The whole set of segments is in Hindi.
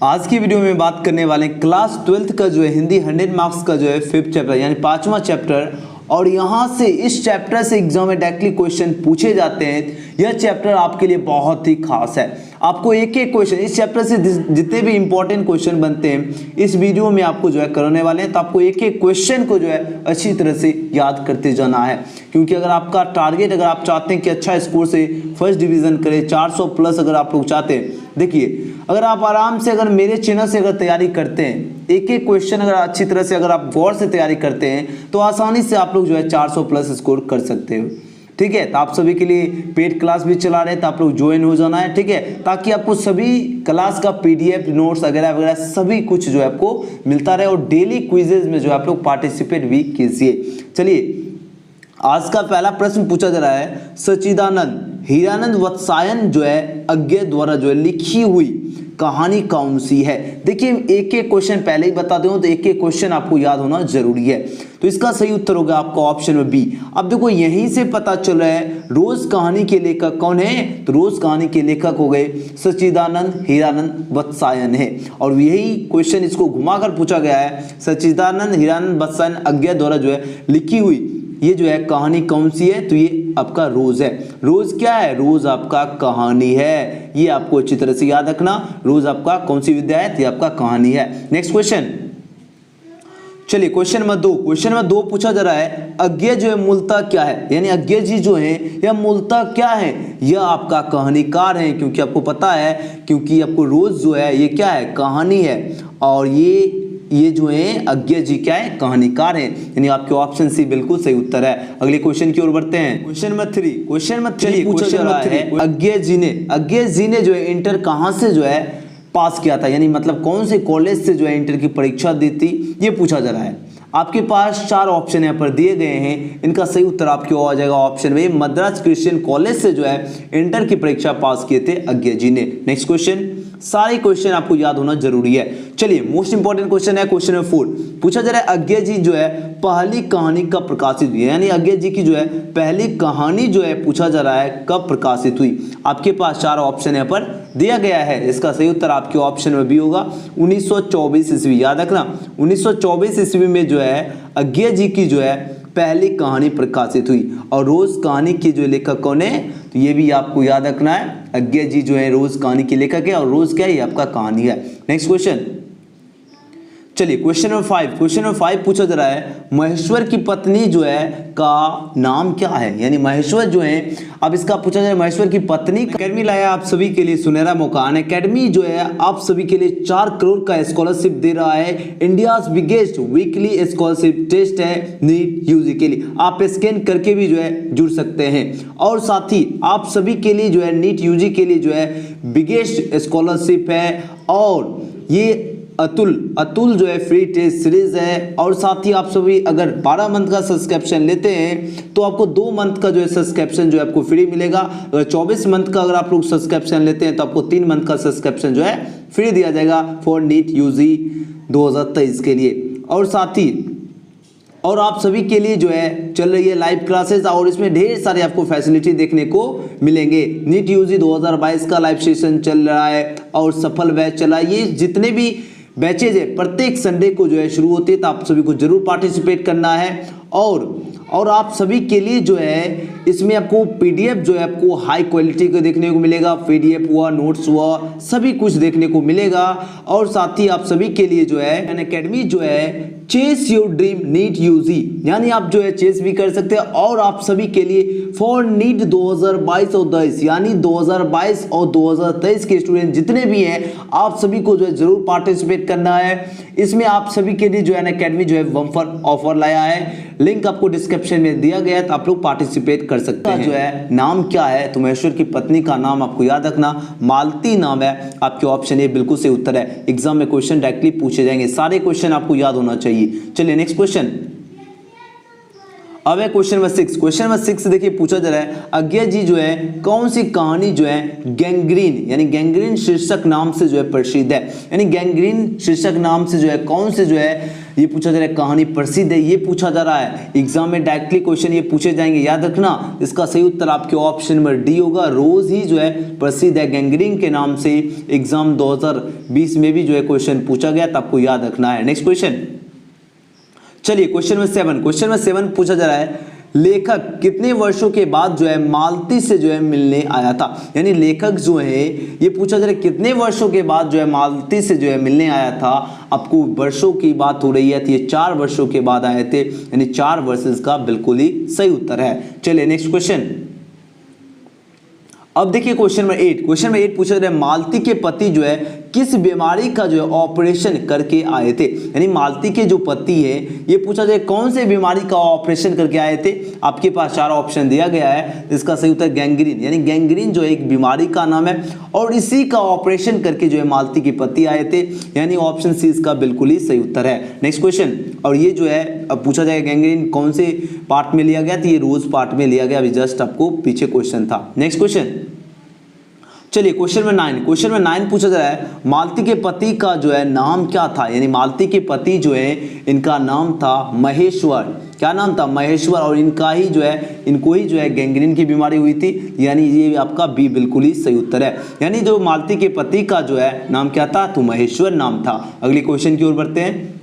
आज की वीडियो में बात करने वाले हैं क्लास 12th का जो है हिंदी 100 मार्क्स का जो है 5th चैप्टर यानी 5वां चैप्टर। और यहाँ से इस चैप्टर से एग्जाम में डायरेक्टली क्वेश्चन पूछे जाते हैं। यह चैप्टर आपके लिए बहुत ही खास है। आपको एक एक क्वेश्चन इस चैप्टर से जितने भी इंपॉर्टेंट क्वेश्चन बनते हैं इस वीडियो में आपको जो है करने वाले हैं। तो आपको एक एक क्वेश्चन को जो है अच्छी तरह से याद करते जाना है, क्योंकि अगर आपका टारगेट अगर आप चाहते हैं कि अच्छा स्कोर से फर्स्ट डिवीजन करें 400 प्लस अगर आप लोग चाहते हैं, देखिए अगर आप आराम से अगर मेरे चैनल से अगर तैयारी करते हैं, एक एक क्वेश्चन अगर अच्छी तरह से अगर आप गौर से तैयारी करते हैं तो आसानी से आप लोग जो है 400 प्लस स्कोर कर सकते हो। ठीक है, तो आप सभी के लिए पेड क्लास भी चला रहे हैं, तो आप लोग ज्वाइन हो जाना है। ठीक है, ताकि आपको सभी क्लास का पीडीएफ नोट्स वगैरह वगैरह सभी कुछ जो है आपको मिलता रहे और डेली क्विजेज में जो है आप लोग पार्टिसिपेट भी कीजिए। चलिए, आज का पहला प्रश्न पूछा जा रहा है, सच्चिदानंद हीरानंद वत्सायन जो है अज्ञे द्वारा जो है लिखी हुई कहानी कौन सी है। देखिए एक एक क्वेश्चन पहले ही बता दूं तो एक एक क्वेश्चन आपको याद होना जरूरी है। तो इसका सही उत्तर होगा आपका ऑप्शन में बी। अब देखो यहीं से पता चल रहा है रोज कहानी के लेखक कौन है, तो रोज कहानी के लेखक हो गए सच्चिदानंद हीरानंद वत्सायन है। और यही क्वेश्चन इसको घुमाकर पूछा गया है, सच्चिदानंद हीरानंद वत्सायन अज्ञे द्वारा जो है लिखी हुई ये जो है कहानी कौन सी है, तो ये आपका रोज है। रोज क्या है, रोज आपका कहानी है। ये आपको अच्छी तरह से याद रखना, रोज आपका कौन सी विद्या है, तो ये आपका कहानी है। नेक्स्ट क्वेश्चन, चलिए क्वेश्चन नंबर 2 पूछा जा रहा है, अज्ञे जो है मूलतः क्या है, यानी अज्ञे जी जो है यह मूलतः क्या है, यह आपका कहानीकार है। क्योंकि आपको पता है, क्योंकि आपको रोज जो है ये क्या है, कहानी है। और ये जो है अज्ञे जी क्या है, कहानीकार है। यानी आपके ऑप्शन सी बिल्कुल सही उत्तर है। अगले क्वेश्चन की ओर बढ़ते हैं। क्वेश्चन नंबर 3 पूछा जा रहा है, अज्ञे जी ने जो है इंटर कहां से जो है पास किया था, यानी मतलब कौन से कॉलेज से जो है इंटर की परीक्षा दी थी, ये पूछा जा रहा है। आपके पास 4 ऑप्शन यहाँ पर दिए गए हैं। इनका सही उत्तर आपके आ जाएगा ऑप्शन में, मद्रास क्रिश्चियन कॉलेज से जो है इंटर की परीक्षा पास किए थे अज्ञे जी ने। नेक्स्ट क्वेश्चन, सारे क्वेश्चन आपको याद होना जरूरी है। चलिए मोस्ट इंपॉर्टेंट क्वेश्चन है क्वेश्चन नंबर 4 पूछा जा रहा है, अज्ञे जी जो है पहली कहानी कब प्रकाशित हुई, यानी अज्ञे जी की जो है पहली कहानी जो है पूछा जा रहा है कब प्रकाशित हुई। आपके पास 4 ऑप्शन यहाँ पर दिया गया है। इसका सही उत्तर आपके ऑप्शन में भी होगा 1924 ईस्वी। याद रखना 1924 ईस्वी में जो है अज्ञे जी की जो है पहली कहानी प्रकाशित हुई। और रोज कहानी की जो लेखक कौन है, तो ये भी आपको याद रखना है, अज्ञे जी जो है रोज कहानी के लेखक है। और रोज क्या है, ये आपका कहानी है। नेक्स्ट क्वेश्चन, चलिए क्वेश्चन नंबर 5 पूछा जा रहा है, महेश्वर की पत्नी जो है का नाम क्या है, यानी महेश्वर जो है, अब इसका पूछा जाए महेश्वर की पत्नी। अकेडमी लाया आप सभी के लिए सुनहरा मौका। अकेडमी जो है आप सभी के लिए 4 करोड़ का स्कॉलरशिप दे रहा है। India's biggest weekly scholarship test है नीट यूजी के लिए। आप स्कैन करके भी जो है जुड़ सकते हैं। और साथ ही आप सभी के लिए जो है नीट यूजी के लिए जो है बिगेस्ट स्कॉलरशिप है। और ये अतुल जो है फ्री टेस्ट सीरीज है। और साथ ही आप सभी अगर 12 मंथ का सब्सक्रिप्शन लेते हैं तो आपको 2 मंथ का जो है सब्सक्रिप्शन जो है आपको फ्री मिलेगा। अगर 24 मंथ का अगर आप लोग सब्सक्रिप्शन लेते हैं तो आपको 3 मंथ का सब्सक्रिप्शन जो है फ्री दिया जाएगा फॉर नीट यूजी 2023 के लिए। और साथ ही और आप सभी के लिए जो है चल रही है लाइव क्लासेस, और इसमें ढेर सारे आपको फैसिलिटी देखने को मिलेंगे। नीट यूजी 2022 का लाइव सेशन चल रहा है और सफल बैच चला। ये जितने भी बैचेज है प्रत्येक संडे को जो है शुरू होती है, तो आप सभी को जरूर पार्टिसिपेट करना है। और आप सभी के लिए जो है इसमें आपको पीडीएफ जो है आपको हाई क्वालिटी का देखने को मिलेगा। पीडीएफ हुआ, नोट्स हुआ, सभी कुछ देखने को मिलेगा। और साथ ही आप सभी के लिए जो है अनअकैडमी जो है chase your dream NEET UG, यानी आप जो है चेस भी कर सकते हैं। और आप सभी के लिए फॉर नीट 2022 और 23, यानी 2022 और 2023 के स्टूडेंट जितने भी हैं आप सभी को जो है जरूर पार्टिसिपेट करना है। इसमें आप सभी के लिए जो है अनअकैडमी जो है बम्पर ऑफर लाया है। लिंक आपको डिस्क्रिप्शन में दिया गया है, तो आप लोग पार्टिसिपेट कर सकते हैं। जो है नाम क्या है, तो महेश्वर की पत्नी का नाम आपको याद रखना मालती नाम है। आपके ऑप्शन ए बिल्कुल सही उत्तर है। एग्जाम में क्वेश्चन डायरेक्टली पूछे जाएंगे, सारे क्वेश्चन आपको याद होना चाहिए। चलिए नेक्स्ट क्वेश्चन, अब है क्वेश्चन नंबर 6। क्वेश्चन नंबर 6 देखिए पूछा जा रहा है अज्ञा जी जो है कौन सी कहानी जो है गैंग्रीन यानी गैंग्रीन शीर्षक नाम से जो है प्रसिद्ध है, यानी गैंग्रीन शीर्षक नाम से जो है कौन से जो है ये पूछा जा रहा है कहानी प्रसिद्ध है, ये पूछा जा रहा है एग्जाम में डायरेक्टली क्वेश्चन ये पूछे जाएंगे। याद रखना इसका सही उत्तर आपके ऑप्शन नंबर डी होगा, रोज ही जो है प्रसिद्ध है गैंग्रीन के नाम से। एग्जाम 2020 में भी जो है क्वेश्चन पूछा गया तो आपको याद रखना है। नेक्स्ट क्वेश्चन, चलिए क्वेश्चन नंबर 7। क्वेश्चन नंबर 7 पूछा जा रहा है लेखक कितने वर्षों के बाद जो है मालती से जो है मिलने आया था, यानी लेखक जो है ये पूछा जा रहा है कितने वर्षों के बाद जो है मालती से जो है मिलने आया था। आपको वर्षों की बात हो रही है तो ये 4 वर्षों के बाद आए थे, यानी 4 वर्ष इसका बिल्कुल ही सही उत्तर है। चलिए नेक्स्ट क्वेश्चन, अब देखिए क्वेश्चन नंबर 8। क्वेश्चन नंबर 8 पूछा जा रहा है मालती के पति जो है किस बीमारी का जो है ऑपरेशन करके आए थे, यानी मालती के जो पति है ये पूछा जाए कौन से बीमारी का ऑपरेशन करके आए थे। आपके पास 4 ऑप्शन दिया गया है, इसका सही उत्तर गैंग्रीन, यानी गैंग्रीन जो है एक बीमारी का नाम है और इसी का ऑपरेशन करके जो है मालती के पति आए थे, यानी ऑप्शन सी इसका बिल्कुल ही सही उत्तर है। नेक्स्ट क्वेश्चन, और ये जो है अब पूछा जाएगा गैंग्रीन कौन से पार्ट में लिया गया, तो ये रोज पार्ट में लिया गया, अभी जस्ट आपको पीछे क्वेश्चन था। नेक्स्ट क्वेश्चन, चलिए क्वेश्चन नंबर 9। क्वेश्चन नंबर 9 पूछा जा रहा है मालती के पति का जो है नाम क्या था, यानी मालती के पति जो है इनका नाम था महेश्वर। क्या नाम था? महेश्वर। और इनका ही जो है इनको ही जो है गैंग्रीन की बीमारी हुई थी, यानी ये आपका बी बिल्कुल ही सही उत्तर है। यानी जो मालती के पति का जो है नाम क्या था, तो महेश्वर नाम था। अगले क्वेश्चन की ओर बढ़ते हैं।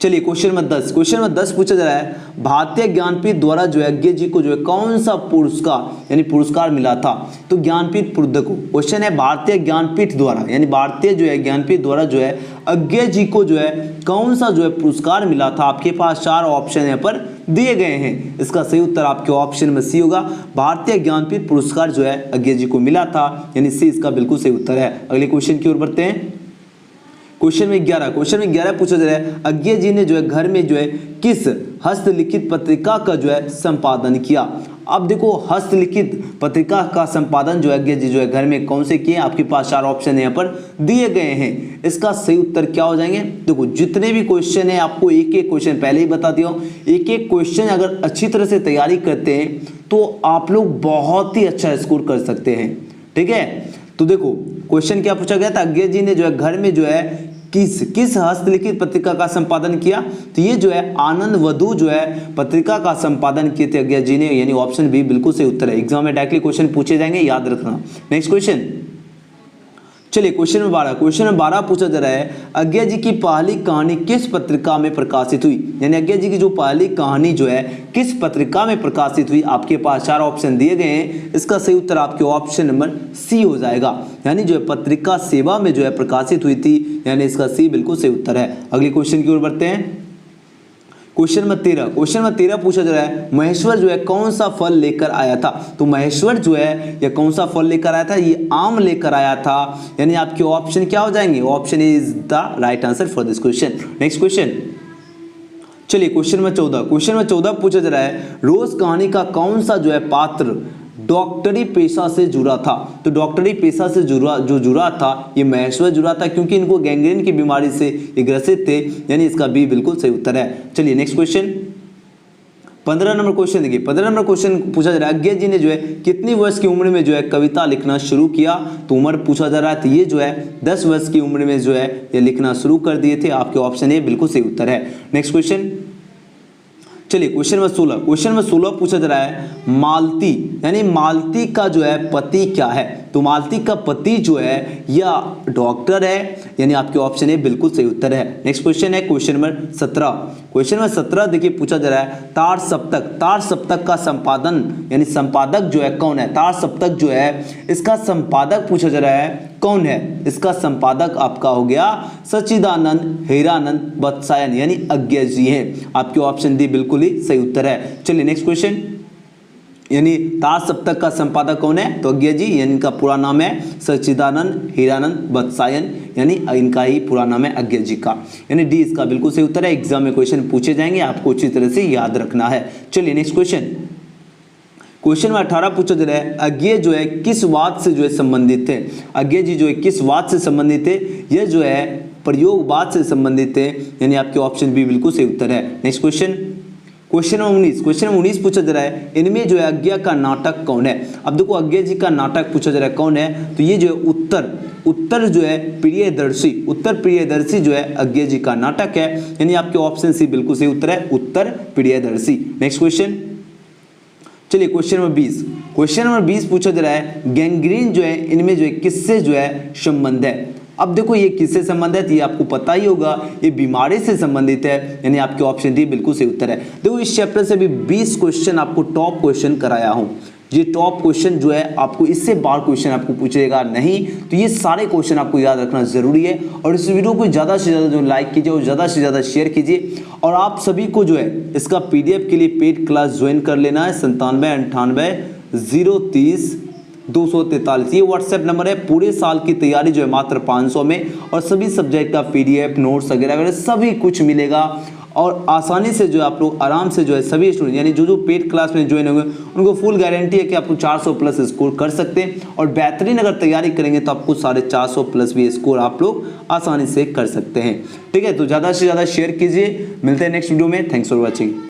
चलिए क्वेश्चन नंबर 10। क्वेश्चन नंबर 10 पूछा जा रहा है भारतीय ज्ञानपीठ द्वारा जो है अज्ञे जी को जो है कौन सा पुरस्कार यानी पुरस्कार मिला था, तो ज्ञानपीठ को क्वेश्चन है भारतीय ज्ञानपीठ द्वारा यानी भारतीय जो है ज्ञानपीठ द्वारा जो है अज्ञे जी को जो है कौन सा जो है पुरस्कार मिला था। आपके पास 4 ऑप्शन यहाँ पर दिए गए हैं, इसका सही उत्तर आपके ऑप्शन में सी होगा। भारतीय ज्ञानपीठ पुरस्कार जो है अज्ञे जी को मिला था, यानी सी इसका बिल्कुल सही उत्तर है। अगले क्वेश्चन की ओर बढ़ते हैं। क्वेश्चन में 11। क्वेश्चन में 11 पूछा जा रहा है अज्ञे जी ने जो है घर में जो है किस हस्तलिखित पत्रिका का जो है संपादन किया। अब देखो हस्तलिखित पत्रिका का संपादन जो है अज्ञे जी जो है घर में कौन से किए, आपके पास 4 ऑप्शन यहाँ पर दिए गए हैं, इसका सही उत्तर क्या हो जाएंगे। देखो जितने भी क्वेश्चन है आपको एक एक क्वेश्चन पहले ही बता दिया हूँ, एक एक क्वेश्चन अगर अच्छी तरह से तैयारी करते हैं तो आप लोग बहुत ही अच्छा स्कोर कर सकते हैं, ठीक है। तो देखो क्वेश्चन क्या पूछा गया था, अज्ञे जी ने जो है घर में जो है किस हस्तलिखित पत्रिका का संपादन किया, तो ये जो है आनंद वधु जो है पत्रिका का संपादन किए थे अज्ञे जी ने, यानी ऑप्शन बी बिल्कुल सही उत्तर है। एग्जाम में डायरेक्टली क्वेश्चन पूछे जाएंगे, याद रखना। नेक्स्ट क्वेश्चन, चलिए क्वेश्चन नंबर 12। क्वेश्चन नंबर 12 पूछा जा रहा है अज्ञे जी की पहली कहानी किस पत्रिका में प्रकाशित हुई, यानी अज्ञे जी की जो पहली कहानी जो है किस पत्रिका में प्रकाशित हुई। आपके पास 4 ऑप्शन दिए गए हैं, इसका सही उत्तर आपके ऑप्शन नंबर सी हो जाएगा, यानी जो है पत्रिका सेवा में जो है प्रकाशित हुई थी, यानी इसका सी बिल्कुल सही उत्तर है। अगले क्वेश्चन की ओर बढ़ते हैं। Question number 13। क्वेश्चन नंबर 13 पूछा जा रहा है महेश्वर जो है कौन सा फल लेकर आया था, तो महेश्वर जो है ये कौन सा फल लेकर आया था, ये आम लेकर आया था, यानी आपके ऑप्शन क्या हो जाएंगे, option is the right answer for this question. Next question, चलिए क्वेश्चन नंबर 14। क्वेश्चन नंबर 14 पूछा जा रहा है रोज कहानी का कौन सा जो है पात्र डॉक्टरी पेशा से जुड़ा था, तो डॉक्टरी पेशा से जुड़ा था ये महेश्वर जुड़ा था, क्योंकि इनको गैंग्रीन की बीमारी से ग्रसित थे, यानी इसका बी बिल्कुल सही उत्तर है। चलिए नेक्स्ट क्वेश्चन, 15 नंबर क्वेश्चन देखिए। 15 नंबर क्वेश्चन पूछा जा रहा है अज्ञे जी ने जो है कितनी वर्ष की उम्र में जो है कविता लिखना शुरू किया, तो उम्र पूछा जा रहा है, तो ये जो है 10 वर्ष की उम्र में जो है ये लिखना शुरू कर दिए थे। आपके ऑप्शन ए बिल्कुल सही उत्तर है। नेक्स्ट क्वेश्चन, चलिए क्वेश्चन नंबर 16। क्वेश्चन नंबर 16 पूछा जा रहा है मालती यानी मालती का जो है पति क्या है, तो मालती का पति जो है या डॉक्टर है, यानी आपके ऑप्शन ए बिल्कुल सही उत्तर है। नेक्स्ट क्वेश्चन है क्वेश्चन नंबर 17। क्वेश्चन नंबर 17 देखिए पूछा जा रहा है तार सप्तक का संपादन यानी संपादक जो है कौन है, तार सप्तक जो है इसका संपादक पूछा जा रहा है कौन है, इसका संपादक आपका हो गया सच्चिदानंद हीरानंद वत्सायन, यानी अज्ञे जी हैं। आपके ऑप्शन डी बिल्कुल ही सही उत्तर है। चलिए नेक्स्ट क्वेश्चन, यानी तार सप्तक का संपादक कौन है, तो अज्ञे जी, यानी इनका पूरा नाम है सच्चिदानंद हीरानंद वत्सायन, यानी इनका ही पूरा नाम है अज्ञे जी का, यानी डी इसका बिल्कुल सही उत्तर है। एग्जाम में क्वेश्चन पूछे जाएंगे, आपको अच्छी तरह से याद रखना है। चलिए नेक्स्ट क्वेश्चन, क्वेश्चन में 18 पूछा जा रहा है अज्ञे जो है किस वाद से जो है संबंधित थे, अज्ञे जी जो है किस वाद से संबंधित थे, यह जो है प्रयोगवाद से संबंधित है, यानी आपके ऑप्शन बी बिल्कुल सही उत्तर है। नेक्स्ट क्वेश्चन, क्वेश्चन नंबर 19 पूछा जा रहा है, इनमें जो है अज्ञा का नाटक कौन है। अब देखो अज्ञा जी का नाटक पूछा जा रहा है कौन है, तो ये जो है उत्तर जो है प्रियदर्शी जो है अज्ञा जी का नाटक है, यानी आपके ऑप्शन सी बिल्कुल सही उत्तर है, उत्तर प्रियदर्शी। नेक्स्ट क्वेश्चन, चलिए क्वेश्चन नंबर 20 पूछा जा रहा है, गैंग्रीन जो है इनमें जो है किससे जो है संबंध है। अब देखो ये किससे संबंधित है, ये आपको पता ही होगा, ये बीमारी से संबंधित है, यानी आपके ऑप्शन डी बिल्कुल सही उत्तर है। देखो इस चैप्टर से भी 20 क्वेश्चन आपको टॉप क्वेश्चन कराया हूं, ये टॉप क्वेश्चन जो है आपको इससे बाहर क्वेश्चन आपको पूछेगा नहीं, तो ये सारे क्वेश्चन आपको याद रखना जरूरी है। और इस वीडियो को ज़्यादा से ज़्यादा जो लाइक कीजिए और ज़्यादा से ज़्यादा शेयर कीजिए, और आप सभी को जो है इसका PDF के लिए पेड क्लास ज्वाइन कर लेना है 9798030243, ये व्हाट्सएप नंबर है। पूरे साल की तैयारी जो है मात्र 500 में, और सभी सब्जेक्ट का PDF नोट्स वगैरह सभी कुछ मिलेगा, और आसानी से जो है आप लोग आराम से जो है सभी स्टूडेंट यानी जो पेड क्लास में ज्वाइन होंगे उनको फुल गारंटी है कि आपको 400 प्लस स्कोर कर सकते हैं, और बेहतरीन अगर तैयारी करेंगे तो आपको 450 प्लस भी स्कोर आप लोग आसानी से कर सकते हैं। ठीक है, तो ज़्यादा से ज़्यादा शेयर कीजिए। मिलते हैं नेक्स्ट वीडियो में। Thanks for watching.